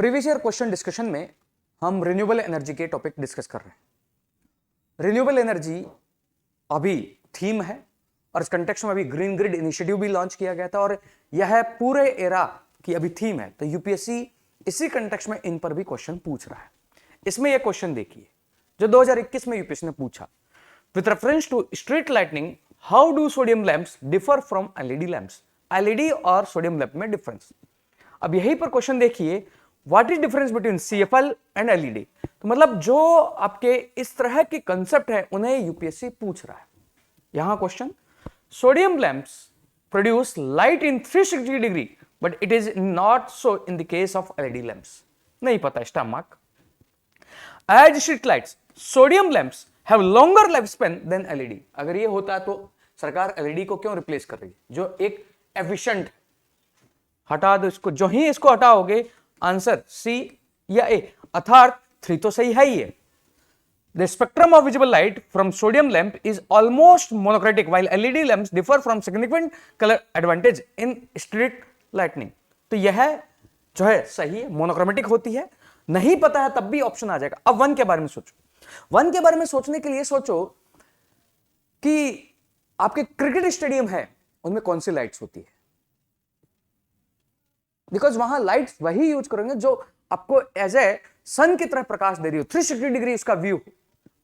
Previous year question discussion में हम renewable energy के टॉपिक डिस्कस कर रहे हैं। रिन्यूएबल एनर्जी अभी थीम है और इस कंटेक्स्ट में अभी ग्रीन ग्रिड इनिशिएटिव भी लॉन्च किया गया था और यह पूरे एरा की अभी थीम है। तो यूपीएससी इसी कंटेक्स्ट में इन पर भी क्वेश्चन पूछ रहा है। इसमें यह क्वेश्चन देखिए जो 2021 में यूपीएससी ने पूछा, with reference to street lightning how do sodium lamps differ from LED lamps. LED और सोडियम लैंप में डिफरेंस। अब यहीं पर क्वेश्चन देखिए, what is difference between CFL and LED. तो मतलब जो आपके इस तरह के कंसेप्ट है उन्हें यूपीएससी पूछ रहा है। यहां question, sodium lamps produce light in 360 degree but it is not so in the case of LED lamps. नहीं पता, star mark. As street lights sodium lamps have longer life span than LED. अगर ये होता है तो सरकार LED को क्यों रिप्लेस कर रही है, जो एक एफिशिएंट। हटा दो इसको, जो ही इसको हटाओगे आंसर सी या ए, अर्थात 3 तो सही है ही है। The spectrum of visible light from sodium lamp is almost monochromatic while LED lamps differ from significant color advantage in street lighting। तो यह जो है सही है, मोनोक्रोमेटिक होती है। नहीं पता है तब भी ऑप्शन आ जाएगा। अब वन के बारे में सोचो। वन के बारे में सोचने के लिए सोचो कि आपके क्रिकेट स्टेडियम है, उनमें कौन सी लाइट्स होती है, बिकॉज वहां लाइट्स वही यूज करेंगे जो आपको एज ए सन की तरह प्रकाश दे रही हो, 360 डिग्री इसका व्यू।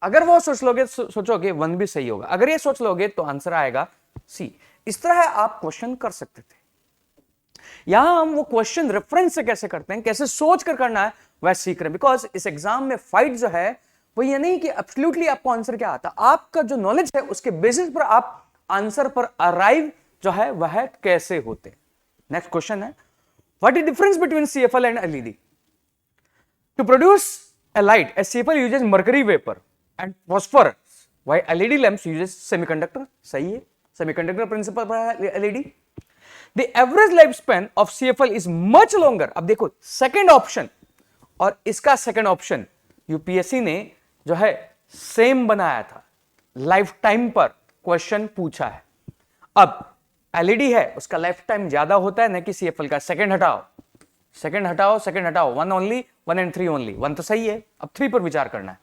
अगर वो सोच लोगे, सोचोगे वन भी सही होगा। अगर ये सोच लोगे तो आंसर आएगा सी। इस तरह आप क्वेश्चन कर सकते थे। यहां हम वो क्वेश्चन रेफरेंस से कैसे करते हैं, कैसे सोच कर करना है, वह सीख रहे हैं। बिकॉज इस एग्जाम में फाइट जो है वो ये नहीं कि एब्सोल्युटली आपको आंसर क्या आता, आपका जो नॉलेज है उसके बेसिस पर आप आंसर पर अराइव जो है वह कैसे होते हैं। नेक्स्ट क्वेश्चन है, what is difference between CFL and LED. To produce a light, a CFL uses mercury vapor and phosphorus, while LED lamps uses semiconductor। सही है, semiconductor principle पर है LED। The average lifespan of CFL is much longer। अब देखो second option और इसका second option UPSC ने जो है सेम बनाया था, लाइफ टाइम पर क्वेश्चन पूछा है। अब एलईडी है उसका लाइफ टाइम ज्यादा होता है, न कि सीएफएल का। सेकंड हटाओ, सेकंड हटाओ, सेकंड हटाओ, 1 ओनली, 1 and 3 ओनली। 1 तो सही है, अब 3 पर विचार करना है।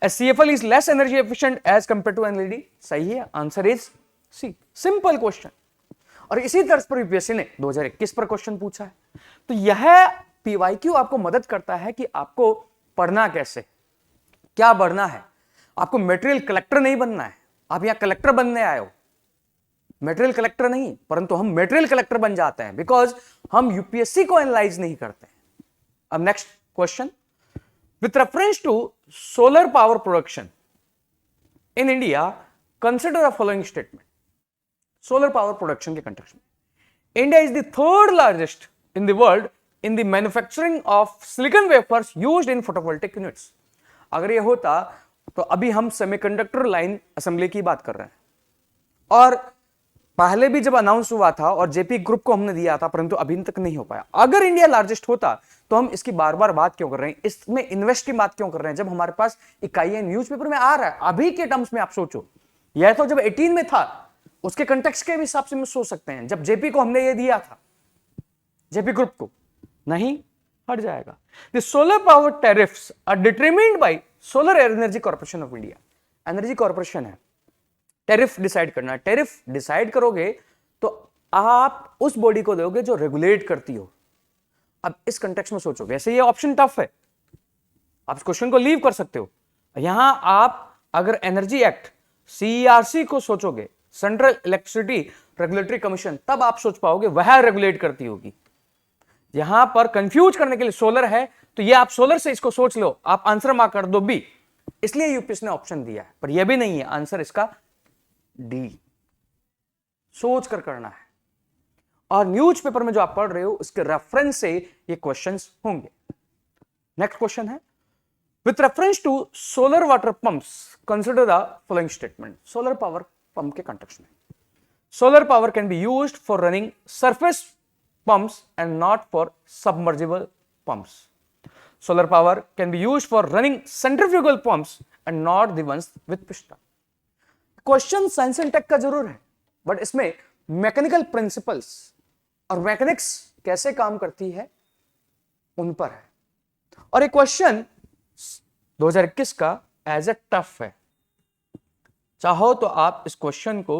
A CFL is less energy efficient as compared to LED। सही है, answer is C. Simple question. और इसी तर्ज पर यूपीएससी ने 2021 पर क्वेश्चन पूछा है। तो यह पीवाईक्यू आपको मदद करता है कि आपको पढ़ना कैसे, क्या बढ़ना है। आपको मटेरियल कलेक्टर नहीं बनना है, आप यहां कलेक्टर बनने आए हो, मटेरियल कलेक्टर नहीं, परंतु हम मटेरियल कलेक्टर बन जाते हैं बिकॉज हम यूपीएससी को एनालाइज नहीं करते हैं। अब next question, with reference to solar power production in India consider the following statement. Solar power production के कंटेक्स्ट में India is the third largest in the world in the manufacturing of silicon wafers used in photovoltaic units. अगर यह होता तो अभी हम semiconductor line assembly की बात कर रहे हैं और पहले भी जब अनाउंस हुआ था और जेपी ग्रुप को हमने दिया था, परंतु अभी तक नहीं हो पाया। अगर इंडिया लार्जेस्ट होता तो हम इसकी बार बार बात क्यों कर रहे हैं, इसमें इन्वेस्ट की बात क्यों कर रहे हैं, जब हमारे पास इकाइयां न्यूज़पेपर में आ रहा है। अभी के टर्म्स में आप सोचो, यह तो जब 18 में था उसके कंटेक्स्ट के हिसाब से हम सोच सकते हैं। जब जेपी को हमने ये दिया था, जेपी ग्रुप को, नहीं हट जाएगा। The solar power tariffs are determined by Solar Energy Corporation of India. Energy corporation है, टैरिफ डिसाइड करना। टैरिफ डिसाइड करोगे तो आप उस बॉडी को दोगे जो रेगुलेट करती हो। अब इस कंटेक्स्ट में सोचो, वैसे ये ऑप्शन टफ है, आप इस क्वेश्चन को लीव कर सकते हो। यहां आप अगर एनर्जी एक्ट सीईआरसी को सोचोगे, सेंट्रल इलेक्ट्रिसिटी रेगुलेटरी कमीशन, तब आप सोच पाओगे वह रेगुलेट करती होगी। यहां पर कंफ्यूज करने के लिए सोलर है तो ये आप सोलर से इसको सोच लो, आप आंसर मार्क कर दो बी। इसलिए यूपीएससी ने ऑप्शन दिया है, पर यह भी नहीं है, आंसर इसका डी। सोच कर करना है और न्यूज़पेपर में जो आप पढ़ रहे हो उसके रेफरेंस से ये क्वेश्चंस होंगे। नेक्स्ट क्वेश्चन है, with reference to solar water pumps consider the following statement. Solar power pump के कंटेक्स्ट में, solar power can be used for running surface pumps and not for submersible pumps. Solar power can be used for running centrifugal pumps and not the ones with piston. Question science and tech का जरूर है, but इसमें mechanical principles और mechanics कैसे काम करती है उन पर है। और ये क्वेश्चन 2021 का एज ए टफ है, चाहो तो आप इस क्वेश्चन को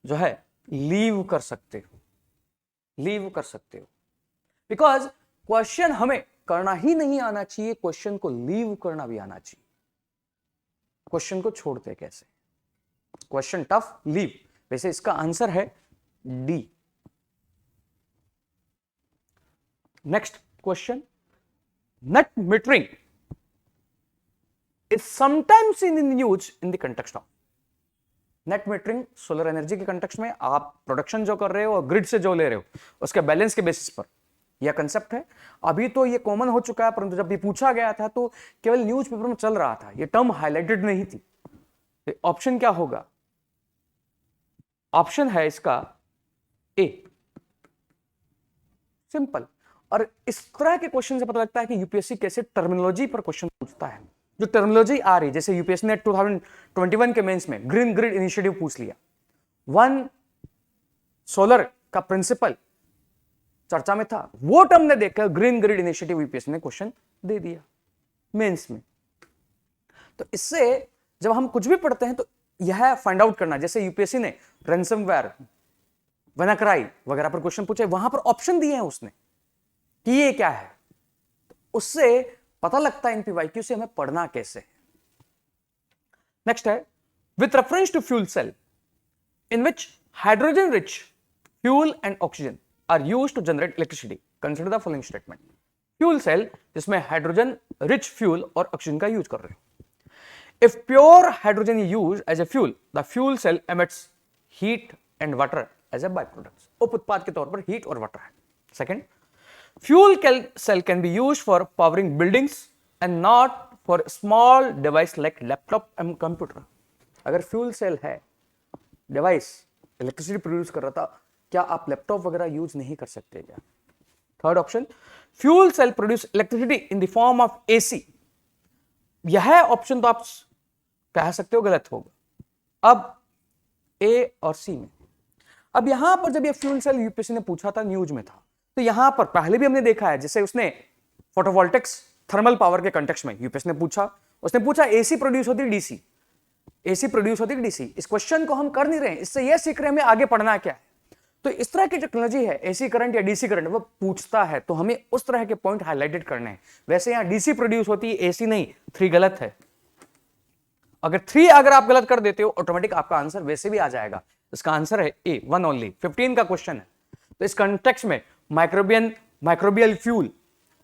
जो है लीव कर सकते हो, लीव कर सकते हो, बिकॉज क्वेश्चन हमें करना ही नहीं आना चाहिए, क्वेश्चन को लीव करना भी आना चाहिए। क्वेश्चन को छोड़ते कैसे? Question tough, leave. वैसे इसका आंसर है D. Next question, net metering is sometimes in use in the context of. Net metering solar energy के कंटेक्स्ट में आप प्रोडक्शन जो कर रहे हो और ग्रिड से जो ले रहे हो उसके बैलेंस के बेसिस पर यह कंसेप्ट है। अभी तो ये कॉमन हो चुका है, परंतु जब ये पूछा गया था तो केवल न्यूज़पेपर में चल रहा था, ये टर्म हाईलाइटेड नहीं थी। ऑप्शन क्या होगा? ऑप्शन है इसका ए, सिंपल। और इस तरह के क्वेश्चन से पता लगता है कि यूपीएससी कैसे टर्मिनोलॉजी पर क्वेश्चन पूछता है। जो टर्मिनोलॉजी आ रही, जैसे यूपीएससी ने 2021 के मेंस में ग्रीन ग्रिड इनिशिएटिव पूछ लिया, वन सोलर का प्रिंसिपल चर्चा में था, वो टर्म ने देखकर ग्रीन ग्रिड इनिशिएटिव यूपीएससी ने क्वेश्चन दे दिया मेंस में। तो इससे जब हम कुछ भी पढ़ते हैं तो यह फाइंड आउट करना, जैसे यूपीएससी ने रैंसमवेयर, WannaCry वगैरह पर क्वेश्चन पूछे, वहां पर ऑप्शन दिए हैं उसने कि ये क्या है, तो उससे पता लगता है इन पीवाईक्यू से हमें पढ़ना कैसे है। नेक्स्ट है, with reference to fuel cell in which hydrogen rich fuel and oxygen are used to generate electricity, consider the following statement. Fuel cell जिसमें हाइड्रोजन रिच फ्यूल और ऑक्सीजन का यूज कर रहे हो। If pure hydrogen is used as a fuel, the fuel cell emits heat and water as a byproduct. उप उत्पाद के तौर पर हीट और वाटर है। Second, fuel cell can be used for powering buildings and not for small device like laptop and computer. अगर fuel cell है, device electricity produce कर रहा था, क्या आप लैपटॉप वगैरह यूज नहीं कर सकते क्या? Third option, fuel cell produce electricity in the form of AC. यह ऑप्शन तो आप कह सकते हो गलत होगा। अब ए और सी में, अब यहां पर जब ये फ्यूल सेल यूपीएससी ने पूछा था, न्यूज में था, तो यहां पर पहले भी हमने देखा है, जैसे उसने फोटोवोल्टिक्स थर्मल पावर के कंटेक्स्ट में यूपीएससी ने पूछा, उसने पूछा एसी प्रोड्यूस होती है डीसी, एसी प्रोड्यूस होती है डीसी। इस क्वेश्चन को हम कर नहीं रहे हैं, इससे यह सीख रहे हैं हमें आगे पढ़ना क्या है। तो इस तरह की टेक्नोलॉजी है, एसी करंट या डीसी करंट, वो पूछता है तो हमें उस तरह के पॉइंट हाईलाइटेड करने हैं। वैसे यहां डीसी प्रोड्यूस होती है, एसी नहीं, 3 गलत है। अगर 3 अगर आप गलत कर देते हो, ऑटोमेटिक आपका आंसर वैसे भी आ जाएगा। इसका आंसर है ए, 1 ओनली। 15 का क्वेश्चन है, तो इस कंटेक्स्ट में माइक्रोबियल फ्यूल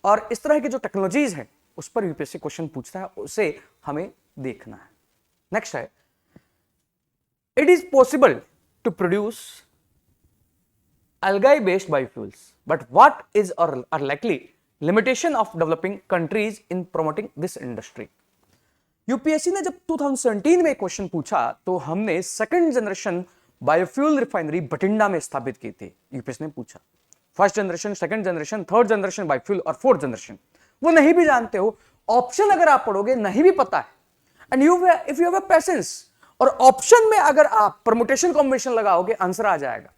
और इस तरह की जो टेक्नोलॉजीज है उस पर यूपीएससी क्वेश्चन पूछता है, उसे हमें देखना है। नेक्स्ट है, it is possible to produce algae based biofuels, but what is or likely limitation of developing countries in promoting this industry? UPSC ने जब 2017 में क्वेश्चन पूछा तो हमने second generation biofuel refinery Bathinda में स्थापित की थी। यूपीएससी ने पूछा first generation, second generation, third generation biofuel और फोर्थ जनरेशन, वो नहीं भी जानते हो, ऑप्शन अगर आप पढ़ोगे नहीं भी पता है, and if you have a patience, और ऑप्शन में अगर आप परमुटेशन कॉम्बिनेशन लगाओगे आंसर आ जाएगा।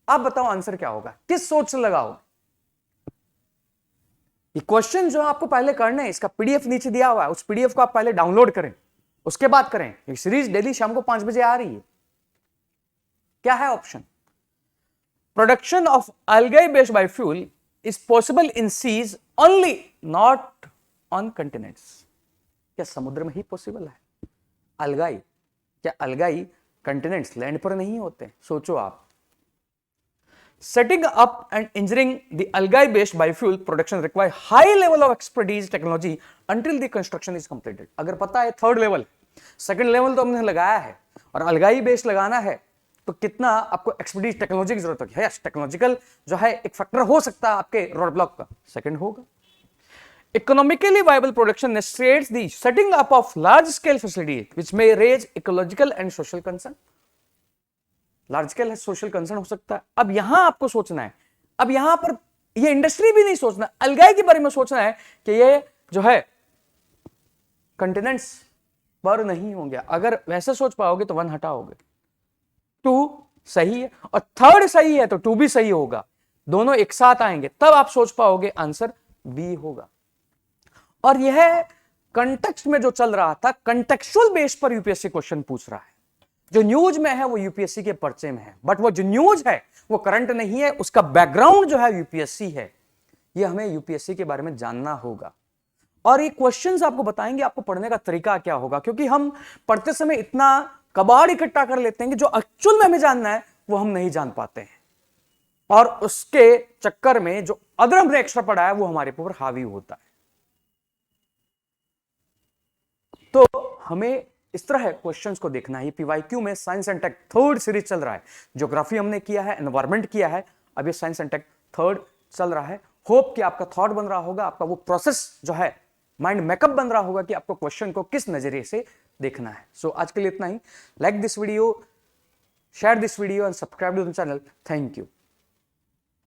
आप बताओ आंसर क्या होगा, किस सोच से लगाओ? ये क्वेश्चन जो आपको पहले करना है, इसका पीडीएफ नीचे दिया हुआ है, उस पीडीएफ को आप पहले डाउनलोड करें, उसके बाद करें। ये सीरीज डेली शाम को 5 बजे आ रही है। क्या है option? Production of algae based biofuel is possible in seas only, not on continents. क्या समुद्र में ही पॉसिबल है अलगाई? क्या अलगाई कंटिनेंट्स, लैंड पर नहीं होते? सोचो आप। Setting up and engineering the algae-based biofuel production require high level of expertise technology until the construction is completed. अगर पता है थर्ड लेवल, सेकंड लेवल तो हमने लगाया है, और algae based लगाना है तो कितना आपको एक्सपर्टीज टेक्नोलॉजी की जरूरत होगी। यस, टेक्नोलॉजिकल जो है एक फैक्टर हो सकता है आपके रोड ब्लॉक का। सेकंड होगा economically viable production necessitates the setting up of large scale facility which may raise ecological and social concern. Large scale है, सोशल कंसर्न हो सकता है। अब यहां आपको सोचना है, अब यहां पर ये इंडस्ट्री भी नहीं सोचना, अलगाई के बारे में सोचना है कि ये जो है कंटिनेंट्स पर नहीं होंगे। अगर वैसे सोच पाओगे तो 1 हटाओगे, 2 सही है और थर्ड सही है तो 2 भी सही होगा, दोनों एक साथ आएंगे तब आप सोच पाओगे, आंसर बी होगा। और यह कंटेक्स्ट में जो चल रहा था, कंटेक्चुअल बेस पर यूपीएससी क्वेश्चन पूछ रहा है। जो न्यूज में है वो यूपीएससी के पर्चे में है, बट वो जो न्यूज है वो करंट नहीं है, उसका बैकग्राउंड जो है यूपीएससी है। ये हमें यूपीएससी के बारे में जानना होगा और ये क्वेश्चंस आपको बताएंगे आपको पढ़ने का तरीका क्या होगा, क्योंकि हम पढ़ते समय इतना कबाड़ इकट्ठा कर लेते हैं कि जो एक्चुअल में हमें जानना है वो हम नहीं जान पाते हैं, और उसके चक्कर में जो अगर हमने एक्स्ट्रा पढ़ा है वो हमारे ऊपर हावी होता है। तो हमें इस तरह क्वेश्चंस को देखना है। पीवाईक्यू में science and tech third series चल रहा है, ज्योग्राफी हमने किया है, एनवायरमेंट किया है, अब ये साइंस एंड टेक थर्ड चल रहा है। होप कि आपका थॉट बन रहा होगा, आपका वो प्रोसेस जो है माइंड मेकअप बन रहा होगा कि आपको क्वेश्चन को किस नजरिए से देखना है। सो आज के लिए इतना ही। Like this video, share this video and subscribe to the channel. Thank you.